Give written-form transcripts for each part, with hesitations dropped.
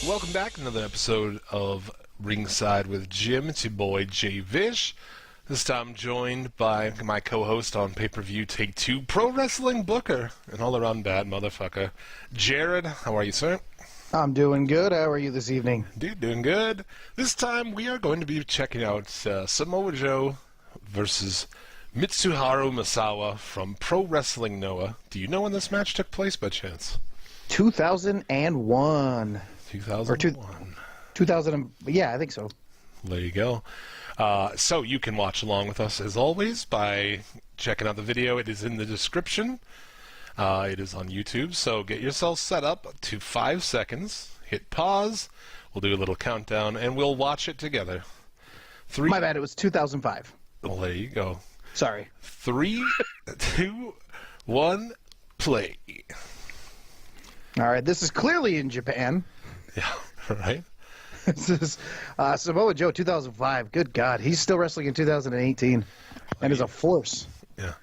Welcome back to another episode of Ringside with Jim. It's your boy Jay Vish. This time I'm joined by my co-host on PPV Take 2, Pro Wrestling Booker, an all-around bad motherfucker, Jared. How are you, sir? I'm doing good. How are you this evening? Dude, doing good. This time we are going to be checking out Samoa Joe versus Mitsuharu Misawa from Pro Wrestling Noah. Do you know when this match took place by chance? 2001. 2001. 2000. Yeah, I think so. There you go. So you can watch along with us as always by checking out the video. It is in the description. It is on YouTube. So get yourself set up to 5 seconds. Hit pause. We'll do a little countdown and we'll watch it together. My bad. It was 2005. Well, there you go. Sorry. 3, 2, 1, play. All right. This is clearly in Japan. Yeah, right? This is Samoa Joe 2005. Good God. He's still wrestling in 2018 and is a force. Yeah.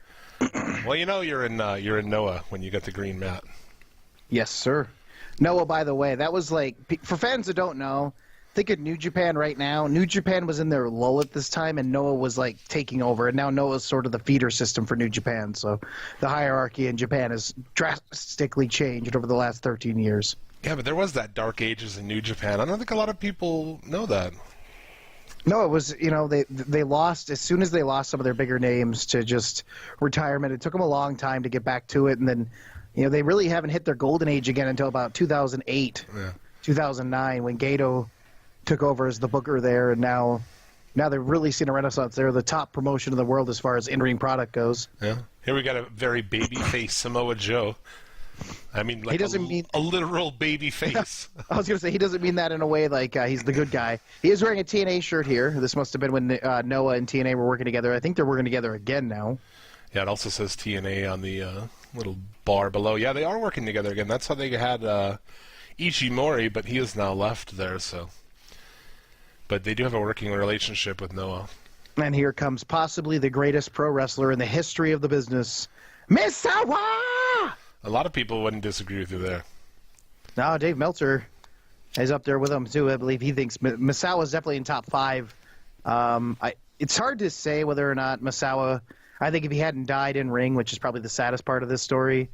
Well, you know you're in Noah when you get the green mat. Yes, sir. Noah, by the way, that was like, for fans that don't know, think of New Japan right now. New Japan was in their lull at this time, and Noah was like taking over. And now Noah's sort of the feeder system for New Japan. So the hierarchy in Japan has drastically changed over the last 13 years. Yeah, but there was that dark ages in New Japan. I don't think a lot of people know that. No, it was, they lost, as soon as they lost some of their bigger names to just retirement, it took them a long time to get back to it. And then, they really haven't hit their golden age again until about 2008, 2009, when Gato took over as the booker there. And now they've really seen a renaissance. They're the top promotion in the world as far as in-ring product goes. Yeah. Here we got a very baby-faced Samoa Joe. I mean, like he doesn't mean a literal baby face. I was going to say, he doesn't mean that in a way like he's the good guy. He is wearing a TNA shirt here. This must have been when Noah and TNA were working together. I think they're working together again now. Yeah, it also says TNA on the little bar below. Yeah, they are working together again. That's how they had Ishimori, but he has now left there. So, but they do have a working relationship with Noah. And here comes possibly the greatest pro wrestler in the history of the business, Misawa! A lot of people wouldn't disagree with you there. No, Dave Meltzer is up there with him, too. I believe he thinks Misawa is definitely in top 5. It's hard to say whether or not Misawa, I think if he hadn't died in ring, which is probably the saddest part of this story,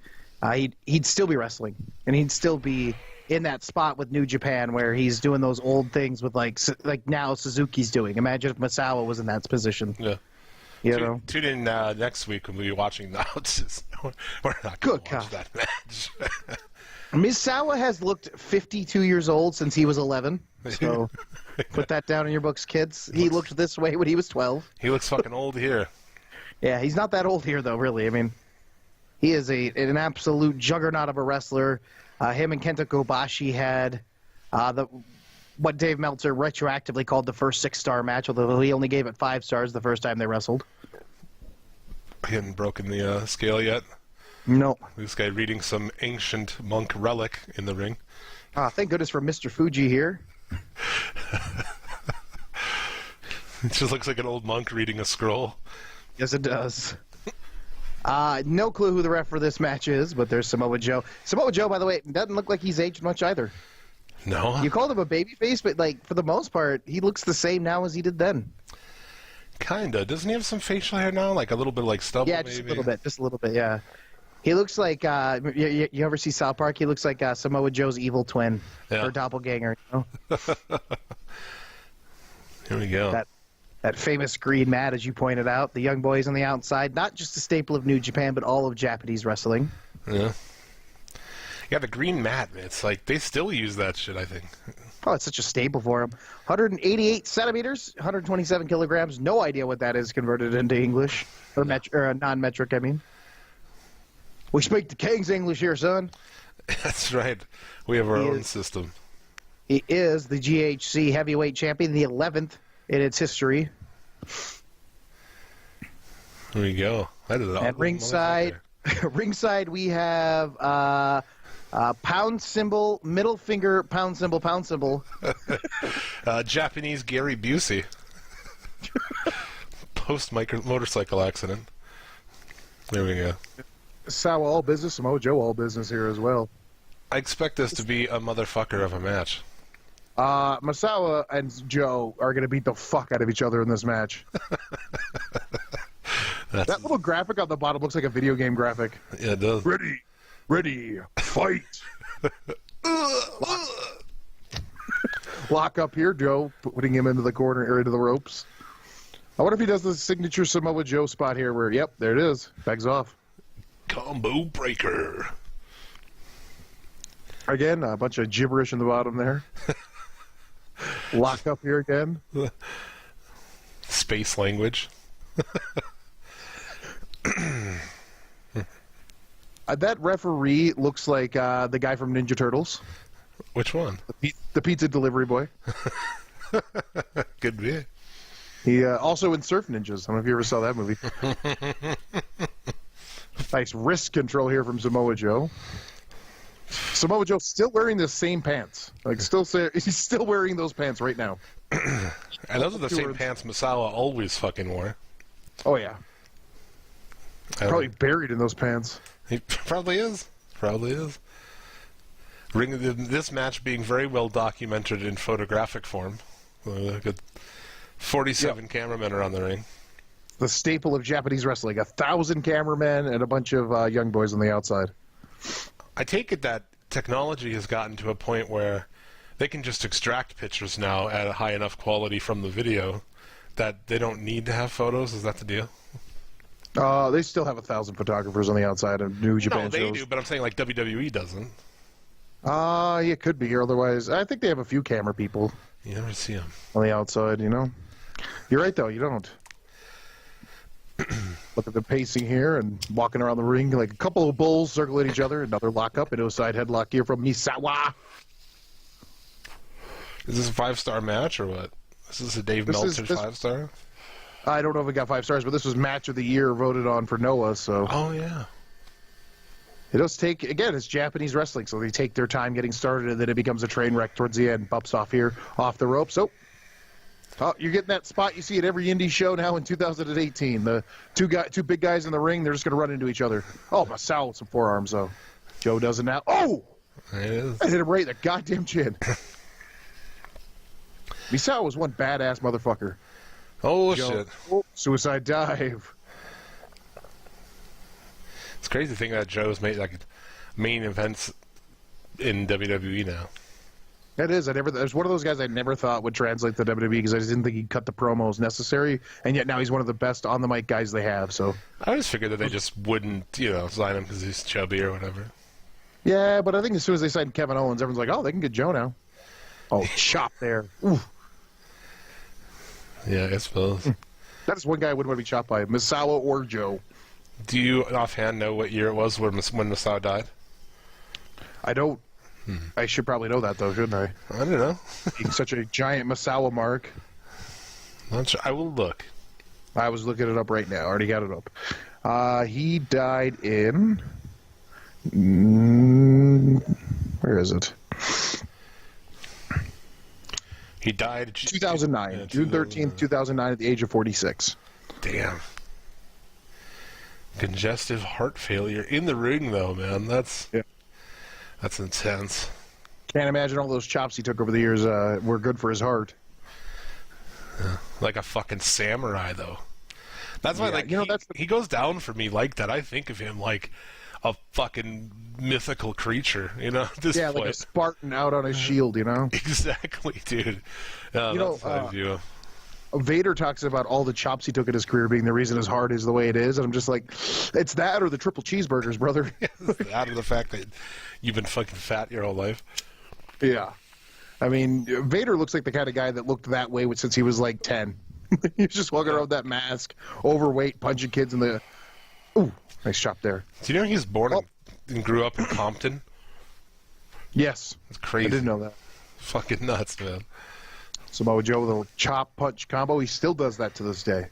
he'd still be wrestling. And he'd still be in that spot with New Japan where he's doing those old things with like now Suzuki's doing. Imagine if Misawa was in that position. Yeah. Tune in next week when we'll be watching the outs. We're not going to watch that match. Misawa has looked 52 years old since he was 11. So put that down in your books, kids. He looked this way when he was 12. He looks fucking old here. Yeah, he's not that old here, though, really. I mean, he is an absolute juggernaut of a wrestler. Him and Kenta Kobashi had what Dave Meltzer retroactively called the first 6-star match, although he only gave it 5 stars the first time they wrestled. He hadn't broken the scale yet. No. This guy reading some ancient monk relic in the ring. Thank goodness for Mr. Fuji here. It just looks like an old monk reading a scroll. Yes, it does. No clue who the ref for this match is, but there's Samoa Joe. Samoa Joe, by the way, doesn't look like he's aged much either. No. You called him a babyface, but for the most part, he looks the same now as he did then. Kinda. Doesn't he have some facial hair now? Like a little bit like stubble, yeah, just a little bit. Just a little bit, yeah. He looks like, you ever see South Park? He looks like Samoa Joe's evil twin, or doppelganger. Here we go. That famous green mat, as you pointed out. The young boys on the outside, not just a staple of New Japan, but all of Japanese wrestling. Yeah. Yeah, the green mat, it's like they still use that shit, I think. Oh, it's such a staple for him. 188 centimeters, 127 kilograms. No idea what that is converted into English. Or non-metric, I mean. We speak the King's English here, son. That's right. We have our own system. He is the GHC heavyweight champion, the 11th in its history. There you go. That is at ringside, ringside we have pound symbol, middle finger, pound symbol, pound symbol. Japanese Gary Busey. Post-motorcycle accident. There we go. Samoa all business, Samoa Joe all business here as well. I expect this to be a motherfucker of a match. Misawa and Joe are going to beat the fuck out of each other in this match. That little graphic on the bottom looks like a video game graphic. Yeah, it does. Ready, fight. Lock up here, Joe, putting him into the corner or into the ropes. I wonder if he does the signature Samoa Joe spot here where, yep, there it is. Begs off. Combo breaker. Again, a bunch of gibberish in the bottom there. Lock up here again. Space language. That referee looks like the guy from Ninja Turtles. Which one? The pizza delivery boy. Could be. He also in Surf Ninjas. I don't know if you ever saw that movie. Nice wrist control here from Samoa Joe. Samoa Joe still wearing the same pants. He's still wearing those pants right now. And those are the same pants Misawa always fucking wore. Oh yeah. Probably buried in those pants. He probably is. Probably is. This match being very well documented in photographic form. 47 cameramen are on the ring. The staple of Japanese wrestling. 1,000 cameramen and a bunch of young boys on the outside. I take it that technology has gotten to a point where they can just extract pictures now at a high enough quality from the video that they don't need to have photos. Is that the deal? They still have 1,000 photographers on the outside of New Japan no, they shows. do, but I'm saying like WWE doesn't. Yeah, it could be here. Otherwise, I think they have a few camera people You never see them. on the outside, you know? You're right, though. You don't. Look at the pacing here and walking around the ring like a couple of bulls circling each other. Another lockup into a side headlock here from Misawa. Is this a 5-star match or what? Is this a Dave Meltzer 5-star? I don't know if it got 5 stars, but this was match of the year voted on for Noah, so. Oh, yeah. It does take, again, it's Japanese wrestling, so they take their time getting started, and then it becomes a train wreck towards the end. Bumps off here, off the ropes. Oh, you're getting that spot you see at every indie show now in 2018. The two big guys in the ring, they're just going to run into each other. Oh, Misawa with some forearms, though. Joe does it now. Oh! It is. I hit him right in the goddamn chin. Misawa was one badass motherfucker. Oh, Joe, shit. Oh, suicide dive. It's crazy to think that Joe's made like main events in WWE now. It is. There's one of those guys I never thought would translate to WWE because I just didn't think he'd cut the promos necessary, and yet now he's one of the best on the mic guys they have. So I always figured that they just wouldn't, sign him because he's chubby or whatever. yeah, but I think as soon as they signed Kevin Owens, everyone's like, oh, they can get Joe now. Oh, chop there. Ooh. Yeah, I suppose. That is one guy I wouldn't want to be chopped by, Misawa or Joe. Do you offhand know what year it was when Misawa died? I don't. I should probably know that, though, shouldn't I? I don't know. Being such a giant Misawa mark. Not sure. I will look. I was looking it up right now. I already got it up. He died in... where is it? He died... 2009. Yeah, June 13th, 2009 at the age of 46. Damn. Congestive heart failure. In the ring, though, man. That's intense. Can't imagine all those chops he took over the years were good for his heart. Like a fucking samurai, though. That's why, he goes down for me like that. I think of him like a fucking mythical creature, at this point. Like a Spartan out on his shield, Exactly, dude. That's how I view him. Vader talks about all the chops he took in his career being the reason his heart is the way it is, and I'm just like, it's that or the triple cheeseburgers, brother. That or the fact that you've been fucking fat your whole life. Yeah. I mean, Vader looks like the kind of guy that looked that way since he was like 10. He was just walking around with that mask, overweight, punching kids in the... Ooh, nice chop there. Do you know he's born and grew up in Compton? Yes. It's crazy. I didn't know that. Fucking nuts, man. Samoa Joe with a chop punch combo. He still does that to this day.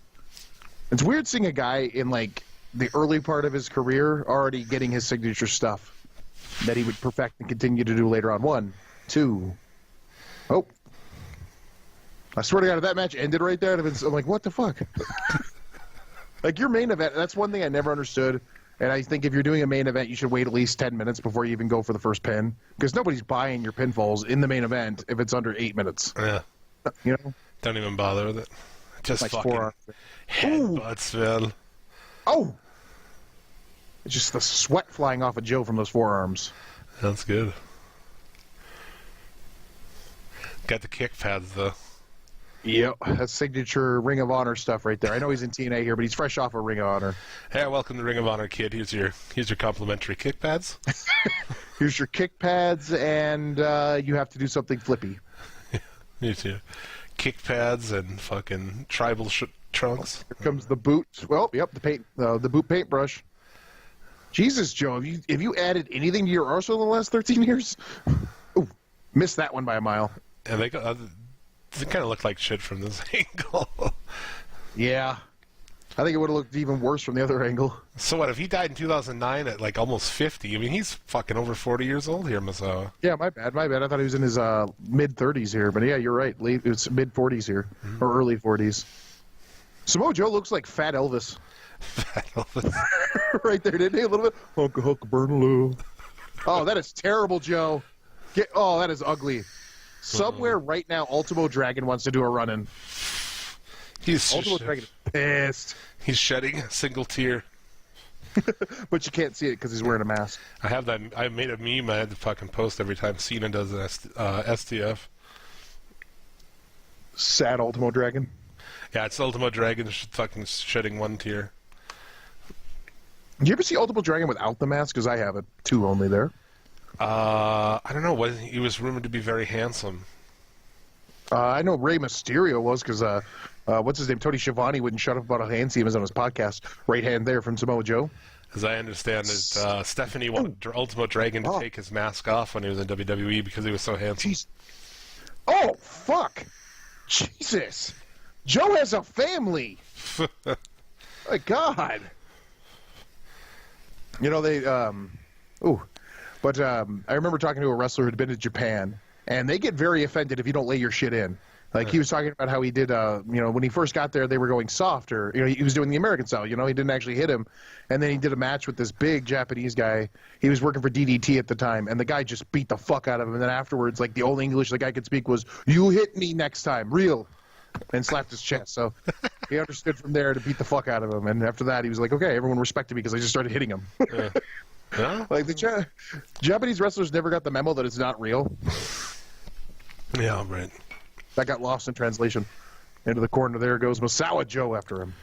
It's weird seeing a guy in like the early part of his career already getting his signature stuff that he would perfect and continue to do later on. 1, 2. Oh. I swear to God, if that match ended right there, I'm like, what the fuck? Like your main event, that's one thing I never understood And I think if you're doing a main event, you should wait at least 10 minutes before you even go for the first pin. Because nobody's buying your pinfalls in the main event if it's under 8 minutes. Yeah. You know? Don't even bother with it. Just Like fucking headbutts, man. Oh! It's just the sweat flying off of Joe from those forearms. That's good. Got the kick pads, though. Yep, that's signature Ring of Honor stuff right there. I know he's in TNA here, but he's fresh off of Ring of Honor. Hey, welcome to Ring of Honor, kid. Here's your complimentary kick pads. Here's your kick pads, and you have to do something flippy. Me too. Kick pads and fucking tribal trunks. Here comes the boot. Well, yep, the boot paintbrush. Jesus, Joe, have you added anything to your arsenal in the last 13 years? Ooh, missed that one by a mile. And they kind of look like shit from this angle. Yeah. I think it would have looked even worse from the other angle. So what, if he died in 2009 at like almost 50, I mean, he's fucking over 40 years old here, Misawa. Yeah, my bad. I thought he was in his mid-30s here. But yeah, you're right. It's mid-40s here, or early 40s. Samoa Joe looks like Fat Elvis. Fat Elvis. Right there, didn't he? A little bit. Hunka hunka burn low. Oh, that is terrible, Joe. That is ugly. Somewhere right now, Ultimo Dragon wants to do a run-in. Ultimo Dragon is pissed. He's shedding a single tear. But you can't see it because he's wearing a mask. I have that. I made a meme I had to fucking post every time Cena does an STF. Sad Ultimo Dragon. Yeah, it's Ultimo Dragon fucking shedding one tear. Did you ever see Ultimo Dragon without the mask? Because I have it. 2 only there. I don't know. He was rumored to be very handsome. I know Rey Mysterio was because, what's his name? Tony Schiavone wouldn't shut up about how handsome he was on his podcast. Right hand there from Samoa Joe. As I understand it, Stephanie wanted Ultimo Dragon to take his mask off when he was in WWE because he was so handsome. Jeez. Oh, fuck. Jesus. Joe has a family. My God. You know, But I remember talking to a wrestler who'd been to Japan, and they get very offended if you don't lay your shit in. Like, he was talking about how he did, when he first got there, they were going softer. You know, he was doing the American style. You know, he didn't actually hit him. And then he did a match with this big Japanese guy. He was working for DDT at the time, and the guy just beat the fuck out of him. And then afterwards, like, the only English the guy could speak was, "You hit me next time, real," and slapped his chest. So he understood from there to beat the fuck out of him. And after that, he was like, okay, everyone respected me because I just started hitting him. Yeah. Like, the Japanese wrestlers never got the memo that it's not real. Yeah, right. That got lost in translation. Into the corner, there goes Misawa Joe after him.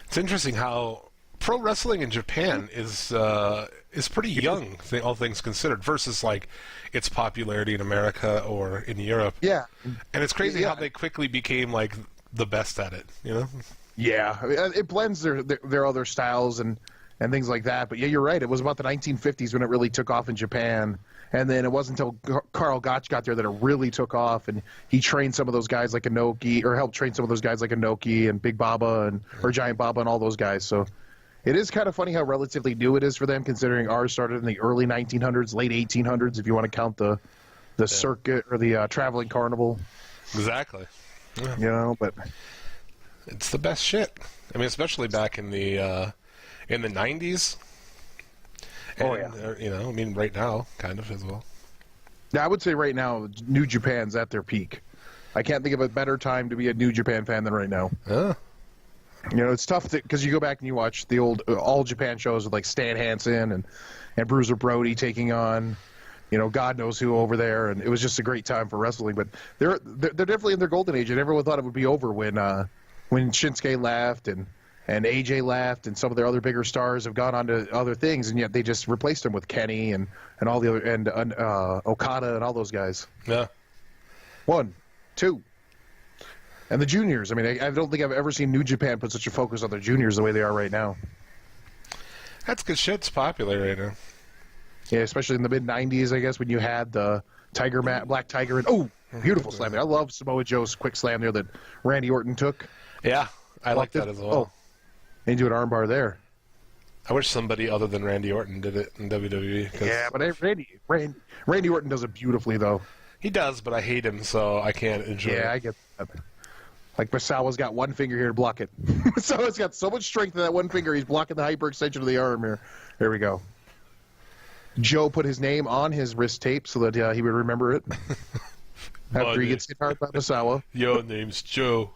It's interesting how pro wrestling in Japan is pretty young, all things considered, versus like its popularity in America or in Europe. Yeah, and it's crazy how they quickly became like the best at it. You know? Yeah, I mean, it blends their other styles and things like that. But yeah, you're right. It was about the 1950s when it really took off in Japan. And then it wasn't until Karl Gotch got there that it really took off, and he trained some of those guys like Inoki, or helped train some of those guys like Inoki and Big Baba or Giant Baba and all those guys. So it is kind of funny how relatively new it is for them, considering ours started in the early 1900s, late 1800s, if you want to count the circuit or the traveling carnival. Exactly. Yeah. You know, but it's the best shit. I mean, especially back in the 90s. And, you know, I mean, right now, kind of as well. Yeah, I would say right now, New Japan's at their peak. I can't think of a better time to be a New Japan fan than right now. Yeah. You know, it's tough because you go back and you watch the old All Japan shows with like Stan Hansen and Bruiser Brody taking on, you know, God knows who over there, and it was just a great time for wrestling. But they're definitely in their golden age, and everyone thought it would be over when Shinsuke left and AJ left, and some of their other bigger stars have gone on to other things, and yet they just replaced them with Kenny and all the other and Okada and all those guys. Yeah. 1, 2, and the juniors. I mean, I don't think I've ever seen New Japan put such a focus on their juniors the way they are right now. That's good shit. It's popular right now. Yeah, especially in the mid '90s, I guess, when you had the Black Tiger, and beautiful slam there. I love Samoa Joe's quick slam there that Randy Orton took. Yeah, I like that as well. Oh. And do an armbar there. I wish somebody other than Randy Orton did it in WWE. Yeah, but Randy Orton does it beautifully, though. He does, but I hate him, so I can't enjoy it. Yeah, I get that. Like Misawa's got one finger here to block it. Misawa's got so much strength in that one finger, he's blocking the hyperextension of the arm here. There we go. Joe put his name on his wrist tape so that he would remember it. After he gets hit hard by Misawa. Your name's Joe.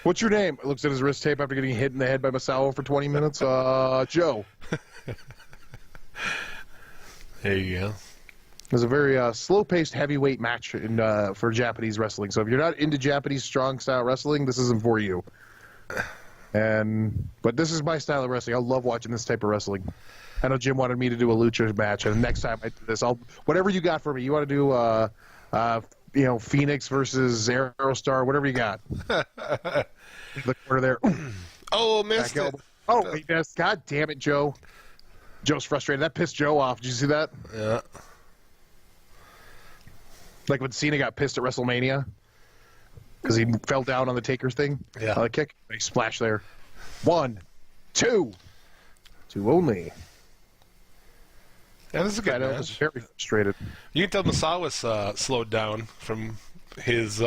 What's your name? Looks at his wrist tape after getting hit in the head by Misawa for 20 minutes. Joe. There you go. It was a very slow-paced heavyweight match for Japanese wrestling. So if you're not into Japanese strong-style wrestling, this isn't for you. But this is my style of wrestling. I love watching this type of wrestling. I know Jim wanted me to do a lucha match, and next time I do this, whatever you got for me. You want to do, Phoenix versus Aerostar, whatever you got. The corner there. Oh, missed it. Oh, he missed. God damn it, Joe. Joe's frustrated. That pissed Joe off. Did you see that? Yeah. Like when Cena got pissed at WrestleMania because he fell down on the Taker thing. Yeah. On the kick. They splash there. 1, 2. 2 only. Yeah, this is a good I was match. very frustrated. You can tell Misawa's slowed down from his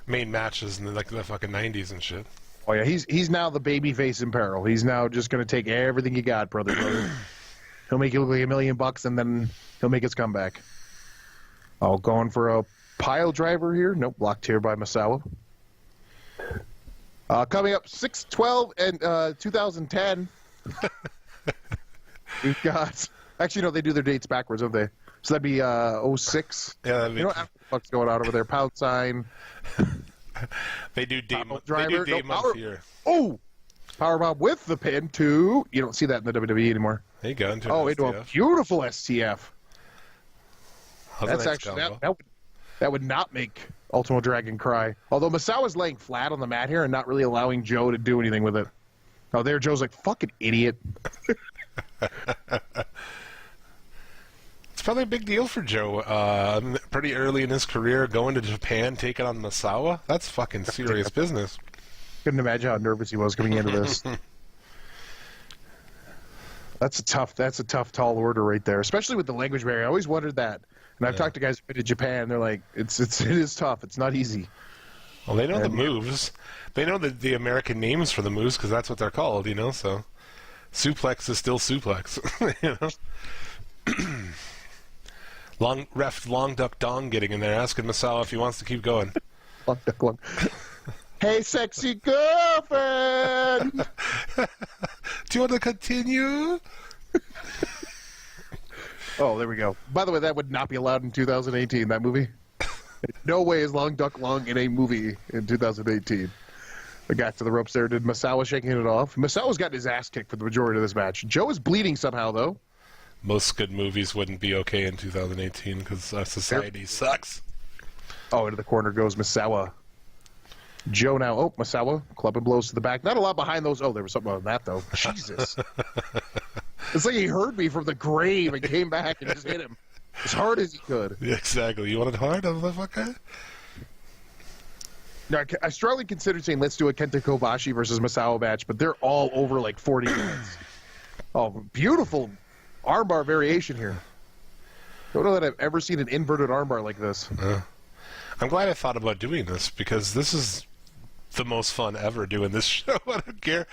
main matches in the fucking 90s and shit. Oh yeah, he's now the baby face in peril. He's now just going to take everything you got, brother. He'll make you look like $1 million, and then he'll make his comeback. Oh, going for a pile driver here. Nope, blocked here by Misawa. Coming up 6/12 and 2010. We've got. Actually, no, they do their dates backwards, don't they? So that'd be 06. Yeah, that'd be... You know what the fuck's going on over there? Pound sign. They do day driver. month here. Oh! Powerbomb with the pin to... You don't see that in the WWE anymore. There you go. Into into a beautiful STF. That's nice actually... combo. That would not make Ultimo Dragon cry. Although Misawa's laying flat on the mat here and not really allowing Joe to do anything with it. Oh, there Joe's like, fucking idiot. It's probably a big deal for Joe. Pretty early in his career, going to Japan, taking on Misawa. That's fucking serious business. Couldn't imagine how nervous he was coming into this. That's a tough tall order right there, especially with the language barrier. I always wondered that. And I've talked to guys who've been to Japan, and they're like, it is tough. It's not easy. Well, they know the moves. They know the American names for the moves because that's what they're called, so suplex is still suplex, Long Duck Dong getting in there, asking Misawa if he wants to keep going. Long Duck Long. Hey, sexy girlfriend! Do you want to continue? Oh, there we go. By the way, that would not be allowed in 2018, that movie. No way is Long Duck Long in a movie in 2018. I got to the ropes there. Did Misawa shaking it off? Misawa's gotten his ass kicked for the majority of this match. Joe is bleeding somehow, though. Most good movies wouldn't be okay in 2018 because our society sucks. Oh, into the corner goes Misawa. Joe now. Oh, Misawa clubbing blows to the back. Not a lot behind those. Oh, there was something on that, though. Jesus. It's like he heard me from the grave and came back and just hit him as hard as he could. Yeah, exactly. You want it hard, motherfucker? Now, I strongly considered saying let's do a Kenta Kobashi versus Misawa match, but they're all over like 40 minutes. Oh, beautiful armbar variation here. Don't know that I've ever seen an inverted armbar like this. I'm glad I thought about doing this because this is the most fun ever doing this show. I don't care.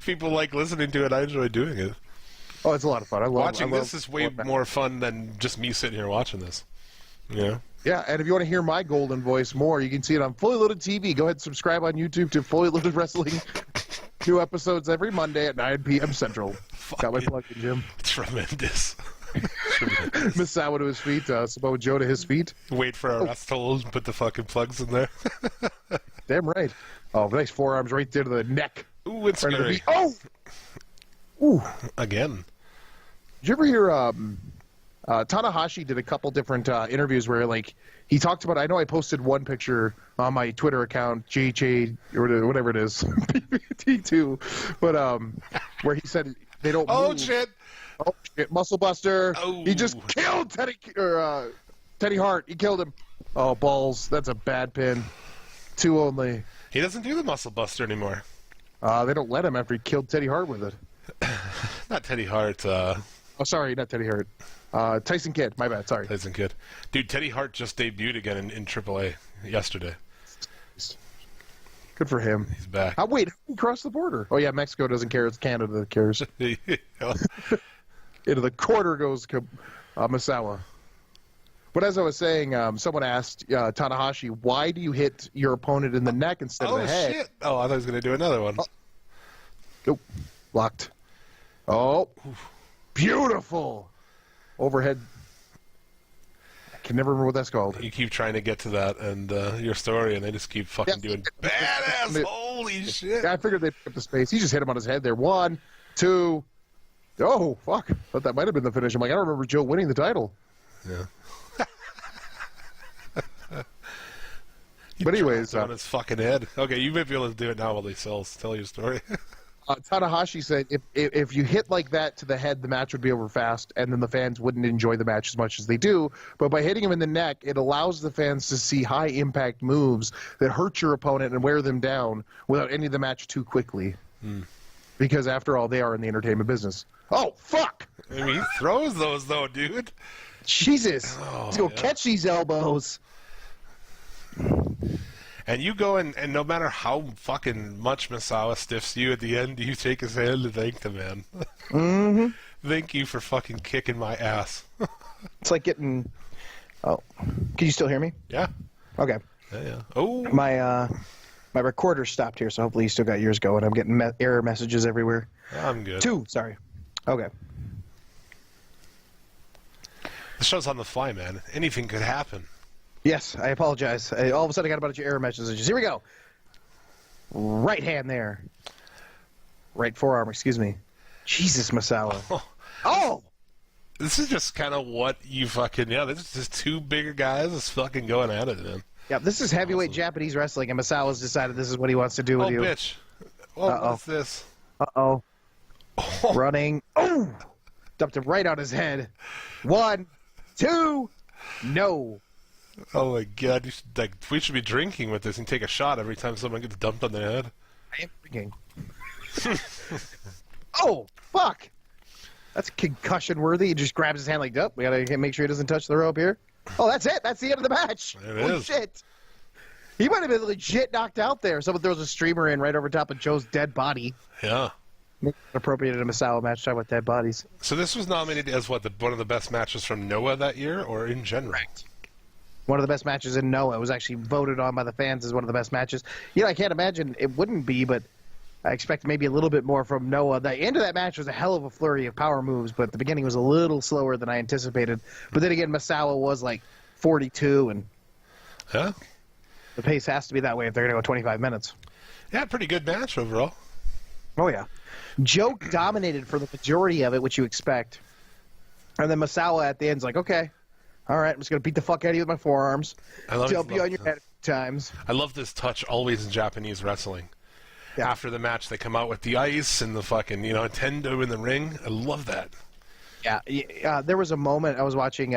People like listening to it. I enjoy doing it. Oh, it's a lot of fun. Watching this is way more fun than just me sitting here watching this. Yeah. Yeah, and if you want to hear my golden voice more, you can see it on Fully Loaded TV. Go ahead and subscribe on YouTube to Fully Loaded Wrestling. New episodes every Monday at 9 p.m. Central. Got my plug in, Jim. Tremendous. Misawa to his feet, Samoa Joe to his feet. Wait for our rest hold and put the fucking plugs in there. Damn right. Oh, nice forearms right there to the neck. Ooh, it's scary. Oh! Ooh. Again. Did you ever hear Tanahashi did a couple different interviews where, like, he talked about, I know I posted one picture on my Twitter account, JJ, or whatever it is, PPT2, but where he said they don't move. Shit. Oh, shit, Muscle Buster. Oh. He just killed Teddy Hart. He killed him. Oh, balls. That's a bad pin. 2 only. He doesn't do the Muscle Buster anymore. They don't let him after he killed Teddy Hart with it. Not Teddy Hart. Oh, sorry, not Teddy Hart. Tyson Kidd. My bad. Sorry. Tyson Kidd. Dude, Teddy Hart just debuted again in AAA. yesterday. Good for him. He's back. Oh, wait, he crossed the border. Oh, yeah, Mexico doesn't care. It's Canada that cares. Into the quarter goes Misawa. But as I was saying, someone asked Tanahashi, why do you hit your opponent in the neck instead of the head? Shit. Oh, I thought he was going to do another one. Nope. Blocked. Oh. Beautiful. Overhead. I can never remember what that's called. You keep trying to get to that and your story, and they just keep fucking doing badass. Holy shit. Yeah, I figured they'd pick up the space. He just hit him on his head there. 1, 2. Oh, fuck. Thought that might have been the finish. I'm like, I don't remember Joe winning the title. Yeah. But anyways, on his fucking head. Okay, you may be able to do it now while he tell your story. Tanahashi said if you hit like that to the head, the match would be over fast, and then the fans wouldn't enjoy the match as much as they do. But by hitting him in the neck, it allows the fans to see high-impact moves that hurt your opponent and wear them down without ending the match too quickly. Because after all, they are in the entertainment business. Oh, fuck! I mean, he throws those, though, dude. Jesus. Let's go catch these elbows. And you go and no matter how fucking much Misawa stiffs you at the end, you take his hand and thank the man. Mm-hmm. Thank you for fucking kicking my ass. It's like getting... Oh. Can you still hear me? Yeah. Okay. Yeah. Oh. My recorder stopped here, so hopefully you still got yours going. I'm getting error messages everywhere. I'm good. 2, sorry. Okay. The show's on the fly, man. Anything could happen. Yes, I apologize. All of a sudden I got a bunch of error messages. Here we go. Right hand there. Right forearm, excuse me. Jesus, Misawa. Oh! This is just kind of what you fucking... Yeah, this is just two bigger guys just fucking going at it, man. Yeah, this is heavyweight Japanese wrestling, and Misawa's decided this is what he wants to do with you. Oh, bitch. Oh, what's this? Uh-oh. Running. Oh! Dumped him right on his head. 1, 2, no. Oh my god, we should be drinking with this and take a shot every time someone gets dumped on their head. I am drinking. Oh, fuck. That's concussion worthy. He just grabs his hand like, we gotta make sure he doesn't touch the rope here. Oh, that's it. That's the end of the match. Holy shit. He might have been legit knocked out there. Someone throws a streamer in right over top of Joe's dead body. Yeah. Appropriate in a Misawa match, talking about dead bodies. So this was nominated as what, one of the best matches from Noah that year, or in general? Right. One of the best matches in Noah. It was actually voted on by the fans as one of the best matches. You know, I can't imagine it wouldn't be, but I expect maybe a little bit more from Noah. The end of that match was a hell of a flurry of power moves, but the beginning was a little slower than I anticipated. But then again, Misawa was like 42, and yeah, the pace has to be that way if they're going to go 25 minutes. Yeah, pretty good match overall. Oh, yeah. Joe dominated for the majority of it, which you expect. And then Misawa at the end's like, okay, all right, I'm just going to beat the fuck out of you with my forearms. Dump you on your head a few times. I love this touch always in Japanese wrestling. Yeah. After the match, they come out with the ice and the fucking, tendo in the ring. I love that. Yeah, there was a moment I was watching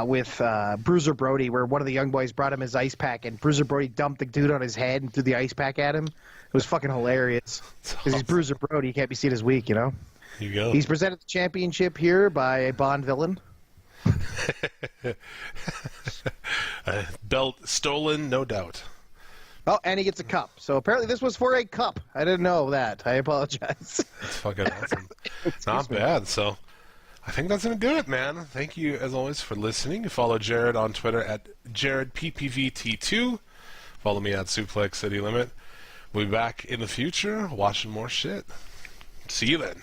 with Bruiser Brody where one of the young boys brought him his ice pack, and Bruiser Brody dumped the dude on his head and threw the ice pack at him. It was fucking hilarious. Because he's Bruiser Brody. He can't be seen as weak, Here you go. He's presented the championship here by a Bond villain. Belt stolen, no doubt. Oh, and he gets a cup. So apparently this was for a cup. I didn't know that. I apologize. That's fucking awesome. Not bad. So I think that's going to do it, man. Thank you, as always, for listening. Follow Jared on Twitter at JaredPPVT2. Follow me at Suplex City Limit. We'll be back in the future watching more shit. See you then.